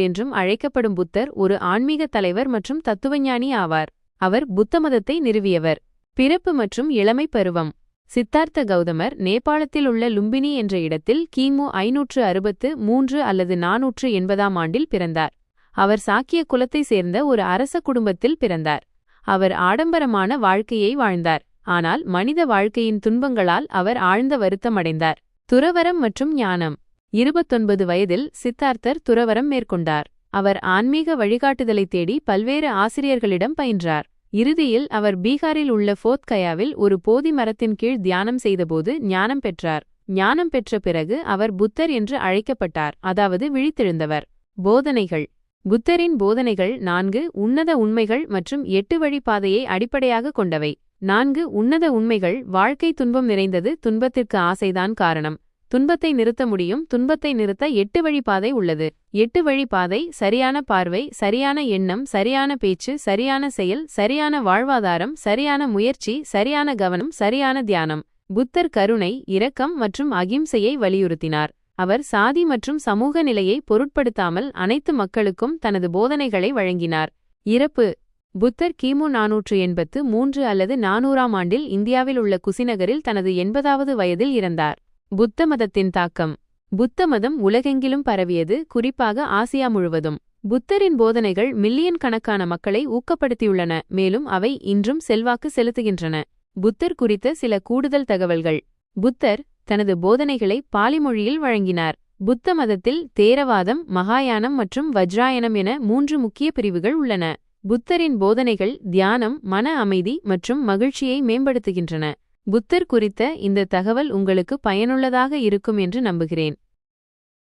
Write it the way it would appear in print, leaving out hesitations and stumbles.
என்றும் அழைக்கப்படும் புத்தர் ஒரு ஆன்மீக தலைவர் மற்றும் தத்துவஞானி ஆவார். அவர் புத்த மதத்தை நிறுவியவர். பிறப்பு மற்றும் இளமை பருவம். சித்தார்த்த கௌதமர் நேபாளத்தில் உள்ள லும்பினி என்ற இடத்தில் கிமு 563 அல்லது 480 ஆண்டில் பிறந்தார். அவர் சாக்கிய குலத்தைச் சேர்ந்த ஒரு அரச குடும்பத்தில் பிறந்தார். அவர் ஆடம்பரமான வாழ்க்கையை வாழ்ந்தார். ஆனால் மனித வாழ்க்கையின் துன்பங்களால் அவர் ஆழ்ந்த வருத்தமடைந்தார். துறவரம் மற்றும் ஞானம். 29 வயதில் சித்தார்த்தர் துறவரம் மேற்கொண்டார். அவர் ஆன்மீக வழிகாட்டுதலை தேடி பல்வேறு ஆசிரியர்களிடம் பயின்றார். இறுதியில் அவர் பீகாரில் உள்ள போத் கயாவில் ஒரு போதி மரத்தின் கீழ் தியானம் செய்தபோது ஞானம் பெற்றார். ஞானம் பெற்ற பிறகு அவர் புத்தர் என்று அழைக்கப்பட்டார், அதாவது விழித்தெழுந்தவர். போதனைகள். புத்தரின் போதனைகள் 4 உன்னத உண்மைகள் மற்றும் 8 வழிப்பாதையை அடிப்படையாக கொண்டவை. 4 உன்னத உண்மைகள். வாழ்க்கை துன்பம் நிறைந்தது. துன்பத்திற்கு ஆசைதான் காரணம். துன்பத்தை நிறுத்த முடியும். துன்பத்தை நிறுத்த 8 வழிப்பாதை உள்ளது. 8 வழிப்பாதை: சரியான பார்வை, சரியான எண்ணம், சரியான பேச்சு, சரியான செயல், சரியான வாழ்வாதாரம், சரியான முயற்சி, சரியான கவனம், சரியான தியானம். புத்தர் கருணை, இரக்கம் மற்றும் அகிம்சையை வலியுறுத்தினார். அவர் சாதி மற்றும் சமூக நிலையை பொருட்படுத்தாமல் அனைத்து மக்களுக்கும் தனது போதனைகளை வழங்கினார். இறப்பு. புத்தர் கிமு 483 அல்லது 400 ஆண்டில் இந்தியாவில் உள்ள குசிநகரில் தனது 80வது வயதில் இறந்தார். புத்த மதத்தின் தாக்கம். புத்த மதம் உலகெங்கிலும் பரவியது, குறிப்பாக ஆசியா முழுவதும். புத்தரின் போதனைகள் மில்லியன் கணக்கான மக்களை ஊக்கப்படுத்தியுள்ளன, மேலும் அவை இன்றும் செல்வாக்கு செலுத்துகின்றன. புத்தர் குறித்த சில கூடுதல் தகவல்கள். புத்தர் தனது போதனைகளை பாலி மொழியில் வழங்கினார். புத்த மதத்தில் தேரவாதம், மகாயானம் மற்றும் வஜ்ராயனம் என 3 முக்கிய பிரிவுகள் உள்ளன. புத்தரின் போதனைகள் தியானம், மன அமைதி மற்றும் மகிழ்ச்சியை மேம்படுத்துகின்றன. புத்தர் குறித்த இந்த தகவல் உங்களுக்கு பயனுள்ளதாக இருக்கும் என்று நம்புகிறேன்.